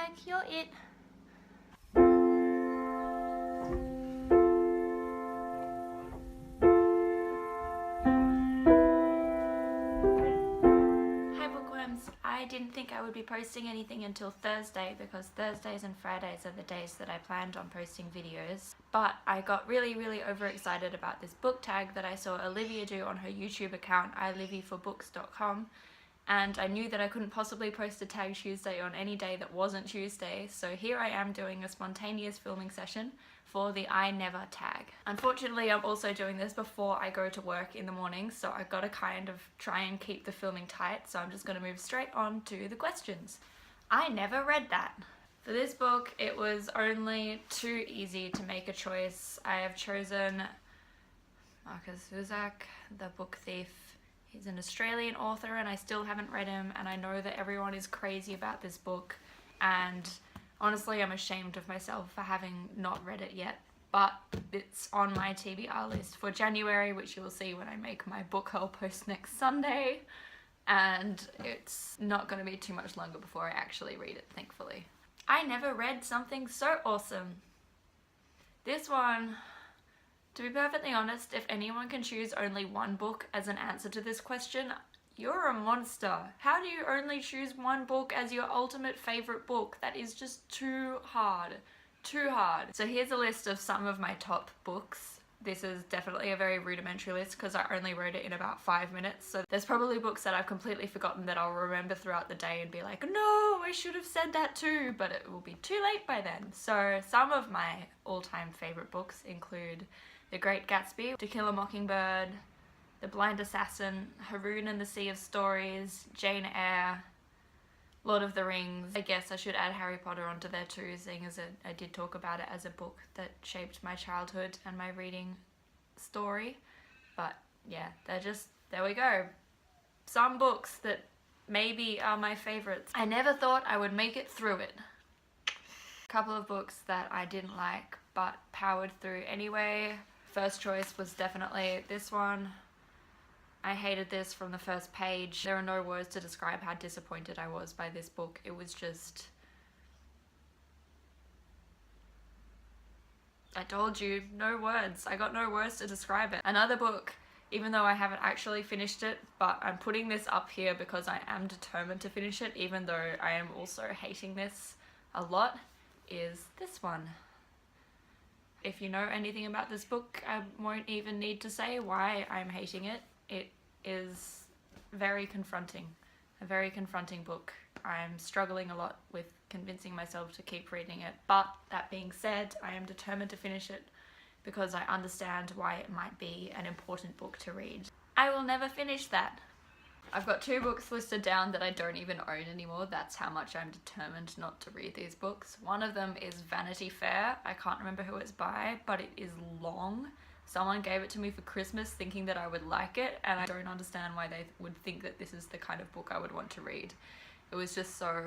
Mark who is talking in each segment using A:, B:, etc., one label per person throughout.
A: tag, you're it. I didn't think I would be posting anything until Thursday because Thursdays and Fridays are the days that I planned on posting videos. But I got really overexcited about this book tag that I saw Olivia do on her YouTube account, ilivyforbooks.com, and I knew that I couldn't possibly post a tag Tuesday on any day that wasn't Tuesday, so here I am doing a spontaneous filming session for the I never tag. Unfortunately, I'm also doing this before I go to work in the morning, so I've got to kind of try and keep the filming tight, so I'm just going to move straight on to the questions. I never read that. For this book, it was only too easy to make a choice. I have chosen Marcus Zusak, The Book Thief. He's an Australian author and I still haven't read him, and I know that everyone is crazy about this book, and honestly I'm ashamed of myself for having not read it yet, but it's on my TBR list for January, which you will see when I make my book haul post next Sunday, and it's not going to be too much longer before I actually read it, thankfully. I never read something so awesome. This one, to be perfectly honest, if anyone can choose only one book as an answer to this question, you're a monster. How do you only choose one book as your ultimate favorite book? That is just too hard. Too hard. So here's a list of some of my top books. This is definitely a very rudimentary list because I only wrote it in about 5 minutes. So there's probably books that I've completely forgotten that I'll remember throughout the day and be like, no, I should have said that too, but it will be too late by then. So some of my all-time favorite books include The Great Gatsby, To Kill a Mockingbird, The Blind Assassin, Haroun and the Sea of Stories, Jane Eyre, Lord of the Rings. I guess I should add Harry Potter onto there too, seeing as I did talk about it as a book that shaped my childhood and my reading story. But yeah, there we go. Some books that maybe are my favorites. I never thought I would make it through it. A couple of books that I didn't like but powered through anyway. First choice was definitely this one. I hated this from the first page. There are no words to describe how disappointed I was by this book. It was just... I told you, no words. I got no words to describe it. Another book, even though I haven't actually finished it, but I'm putting this up here because I am determined to finish it, even though I am also hating this a lot, is this one. If you know anything about this book, I won't even need to say why I'm hating it. It is very confronting, a very confronting book. I'm struggling a lot with convincing myself to keep reading it, but that being said, I am determined to finish it because I understand why it might be an important book to read. I will never finish that. I've got 2 books listed down that I don't even own anymore. That's how much I'm determined not to read these books. One of them is Vanity Fair. I can't remember who it's by, but it is long. Someone gave it to me for Christmas thinking that I would like it, and I don't understand why they would think that this is the kind of book I would want to read. It was just so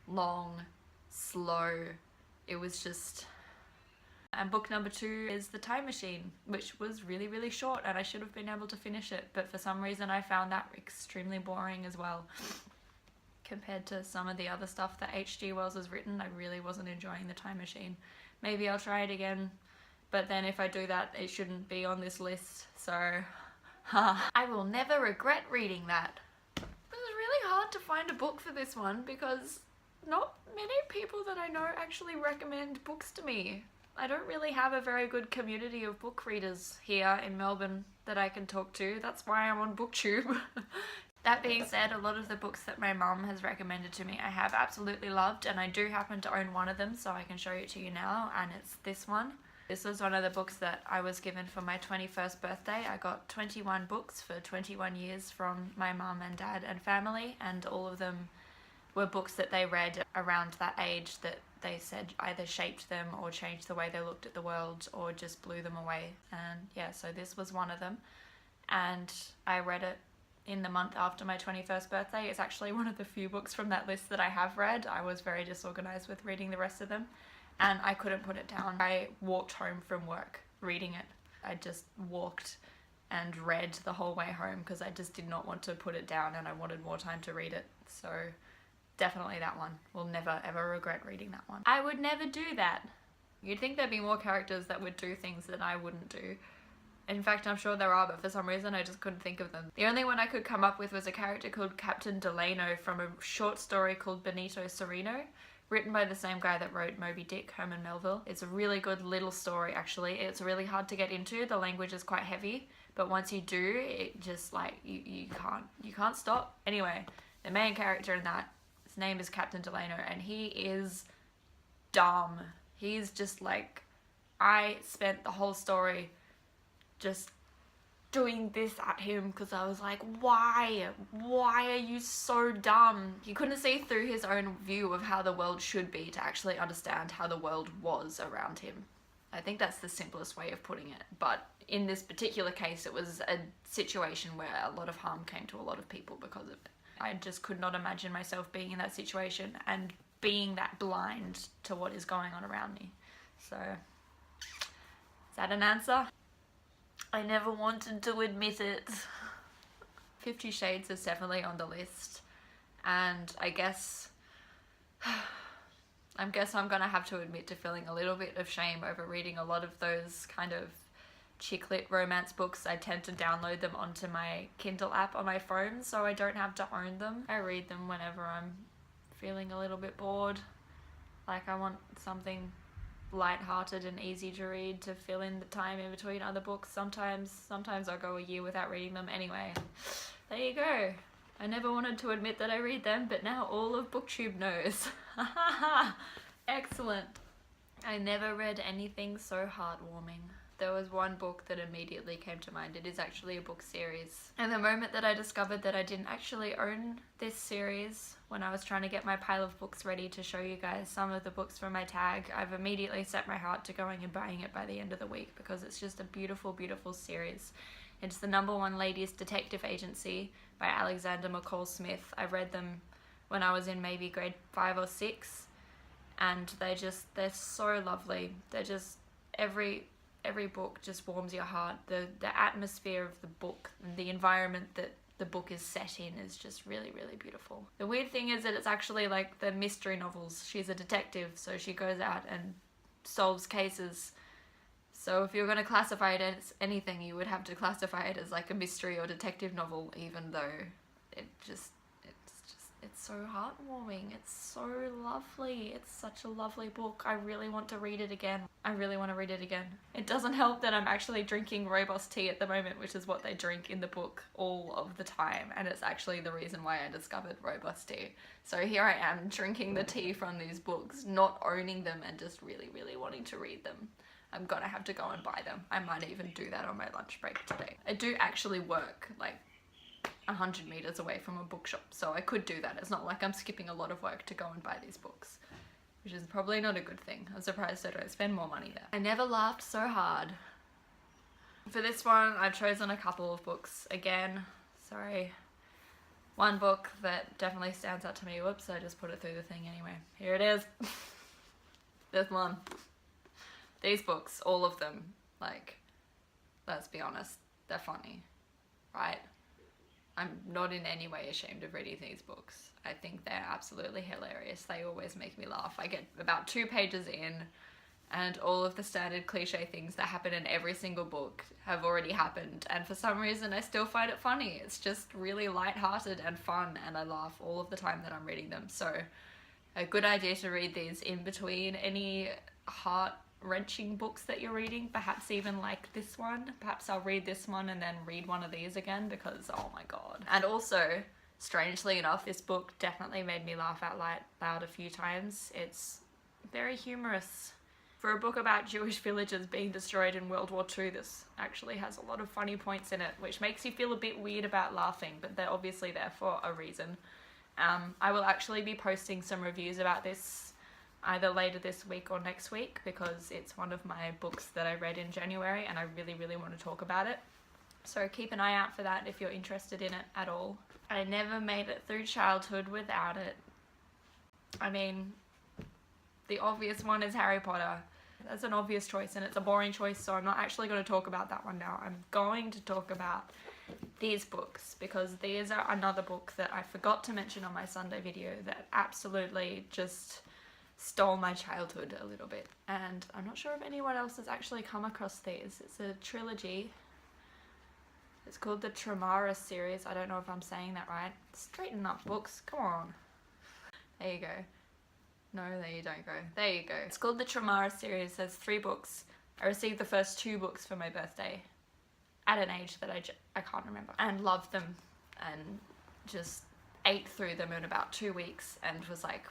A: long, slow. It was just... And book number 2 is The Time Machine, which was really short and I should have been able to finish it, but for some reason I found that extremely boring as well. Compared to some of the other stuff that H.G. Wells has written, I really wasn't enjoying The Time Machine. Maybe I'll try it again, but then if I do that, it shouldn't be on this list, so... I will never regret reading that. It was really hard to find a book for this one because not many people that I know actually recommend books to me. I don't really have a very good community of book readers here in Melbourne that I can talk to. That's why I'm on BookTube. That being said, a lot of the books that my mum has recommended to me I have absolutely loved, and I do happen to own one of them, so I can show it to you now, and it's this one. This was one of the books that I was given for my 21st birthday. I got 21 books for 21 years from my mum and dad and family, and all of them were books that they read around that age that they said either shaped them or changed the way they looked at the world or just blew them away. And yeah, so this was one of them, and I read it in the month after my 21st birthday. It's actually one of the few books from that list that I have read. I was very disorganized with reading the rest of them, and I couldn't put it down. I walked home from work reading it. I just walked and read the whole way home because I just did not want to put it down and I wanted more time to read it. So definitely that one. Will never ever regret reading that one. I would never do that. You'd think there'd be more characters that would do things that I wouldn't do. In fact, I'm sure there are, but for some reason I just couldn't think of them. The only one I could come up with was a character called Captain Delano from a short story called Benito Sereno, written by the same guy that wrote Moby Dick, Herman Melville. It's a really good little story, actually. It's really hard to get into. The language is quite heavy, but once you do, it just like, you can't stop. Anyway, the main character in that, his name is Captain Delano, and he is dumb. He's just like, I spent the whole story just doing this at him because I was like, why are you so dumb? He couldn't see through his own view of how the world should be to actually understand how the world was around him. I think that's the simplest way of putting it, but in this particular case it was a situation where a lot of harm came to a lot of people because of it. I just could not imagine myself being in that situation and being that blind to what is going on around me. So, is that an answer? I never wanted to admit it. 50 Shades is definitely on the list, and I guess I'm gonna have to admit to feeling a little bit of shame over reading a lot of those kind of chick lit romance books. I tend to download them onto my Kindle app on my phone so I don't have to own them. I read them whenever I'm feeling a little bit bored, like I want something light-hearted and easy to read to fill in the time in between other books. Sometimes I'll go a year without reading them. Anyway, there you go. I never wanted to admit that I read them, but now all of BookTube knows. Excellent. I never read anything so heartwarming. There was one book that immediately came to mind. It is actually a book series. And the moment that I discovered that I didn't actually own this series, when I was trying to get my pile of books ready to show you guys some of the books from my tag, I've immediately set my heart to going and buying it by the end of the week because it's just a beautiful, beautiful series. It's the #1 Ladies Detective Agency by Alexander McCall Smith. I read them when I was in maybe grade 5 or 6, and they're so lovely. They're just, every book just warms your heart. The atmosphere of the book and the environment that the book is set in is just really, really beautiful. The weird thing is that it's actually like the mystery novels. She's a detective, so she goes out and solves cases. So if you're going to classify it as anything, you would have to classify it as like a mystery or detective novel, even though it's so heartwarming. It's so lovely. It's such a lovely book. I really want to read it again. It doesn't help that I'm actually drinking rooibos tea at the moment, which is what they drink in the book all of the time, and it's actually the reason why I discovered rooibos tea. So here I am drinking the tea from these books, not owning them, and just really, really wanting to read them. I'm gonna have to go and buy them. I might even do that on my lunch break today. I do actually work like 100 meters away from a bookshop, so I could do that. It's not like I'm skipping a lot of work to go and buy these books, which is probably not a good thing. I'm surprised I don't spend more money there. I never laughed so hard. For this one, I've chosen a couple of books. Again, sorry. One book that definitely stands out to me. Whoops, I just put it through the thing anyway. Here it is. This one. These books, all of them, like, let's be honest, they're funny, right? I'm not in any way ashamed of reading these books. I think they're absolutely hilarious. They always make me laugh. I get about 2 pages in and all of the standard cliche things that happen in every single book have already happened, and for some reason I still find it funny. It's just really light-hearted and fun, and I laugh all of the time that I'm reading them. So a good idea to read these in between any heart-wrenching books that you're reading, perhaps even like this one. Perhaps I'll read this one and then read one of these again because oh my god. And also, strangely enough, this book definitely made me laugh out loud a few times. It's very humorous. For a book about Jewish villages being destroyed in World War II, this actually has a lot of funny points in it, which makes you feel a bit weird about laughing, but they're obviously there for a reason. I will actually be posting some reviews about this either later this week or next week because it's one of my books that I read in January and I really, really want to talk about it. So keep an eye out for that if you're interested in it at all. I never made it through childhood without it. I mean, the obvious one is Harry Potter. That's an obvious choice and it's a boring choice, so I'm not actually going to talk about that one now. I'm going to talk about these books, because these are another book that I forgot to mention on my Sunday video that absolutely just stole my childhood a little bit. And I'm not sure if anyone else has actually come across these. It's a trilogy. It's called the Tramara series. I don't know if I'm saying that right. Straighten up, books. Come on. There you go. No, there you don't go. There you go. It's called the Tramara series. There's 3 books. I received the first 2 books for my birthday at an age that I can't remember, and loved them and just ate through them in about 2 weeks and was like,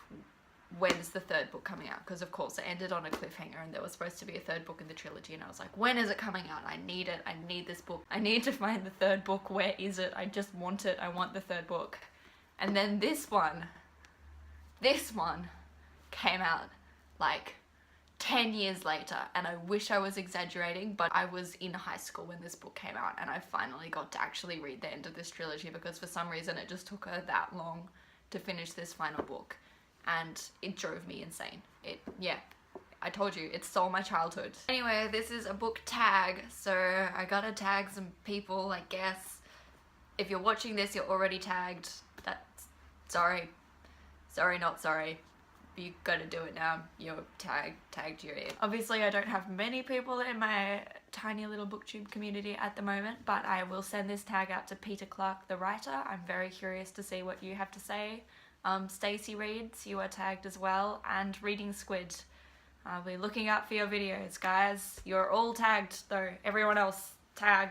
A: when's the 3rd book coming out? Because of course it ended on a cliffhanger and there was supposed to be a 3rd book in the trilogy, and I was like, when is it coming out? I need it. I need this book. I need to find the 3rd book. Where is it? I just want it. I want the 3rd book. And then this one came out like 10 years later, and I wish I was exaggerating, but I was in high school when this book came out, and I finally got to actually read the end of this trilogy, because for some reason it just took her that long to finish this final book, and it drove me insane. Yeah, I told you, it stole my childhood. Anyway, this is a book tag, so I gotta tag some people, I guess. If you're watching this, you're already tagged. That's sorry, not sorry. You gotta do it now. You're tagged, you're in. Obviously I don't have many people in my tiny little booktube community at the moment, but I will send this tag out to Peter Clark, the writer. I'm very curious to see what you have to say. Stacey Reads, you are tagged as well, and Reading Squid. I'll be looking out for your videos, guys. You're all tagged though. Everyone else, tag.